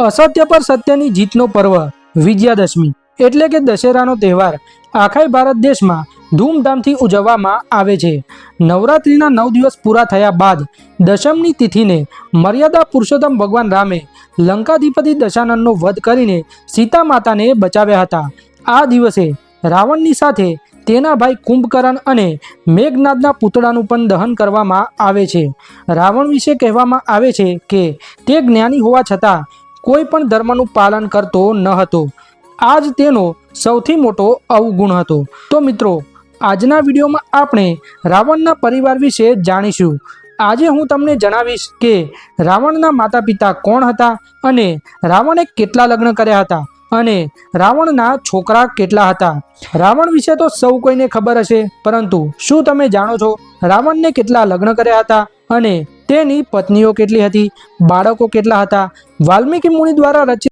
असत्य पर सत्यની જીતનો પર્વ વિજયાદશમી એટલે કે દશેરાનો તહેવાર આખા ભારત દેશમાં ધૂમધામથી ઉજવવામાં આવે છે। નવરાત્રિના 9 દિવસ પૂરા થયા બાદ દશમની તિથિને મર્યાદા પુરુષોત્તમ ભગવાન રામે લંકાધિપતિ દશાનનનો વધ કરીને સીતા માતાને બચાવ્યા હતા। આ દિવસે રાવણની સાથે તેના ભાઈ કુંભકર્ણ અને મેઘનાદના પુતળાનું પણ દહન કરવામાં આવે છે। રાવણ વિશે કહેવામાં આવે છે કે તે જ્ઞાની હોવા છતાં કોઈ પણ ધર્મનું પાલન કરતો ન હતો। આ જ તેનો સૌથી મોટો અવગુણ હતો। તો મિત્રો, આજના વિડીયોમાં આપણે રાવણના પરિવાર વિશે જાણીશું। આજે હું તમને જણાવીશ કે રાવણના માતા પિતા કોણ હતા અને રાવણે કેટલા લગ્ન કર્યા હતા અને રાવણના છોકરા કેટલા હતા। રાવણ વિશે તો સૌ કોઈને ખબર હશે, પરંતુ શું તમે જાણો છો રાવણને કેટલા લગ્ન કર્યા હતા અને તેની પત્નીઓ કેટલી હતી, બાળકો કેટલા હતા? વાલ્મીકી મુનિ દ્વારા રચિત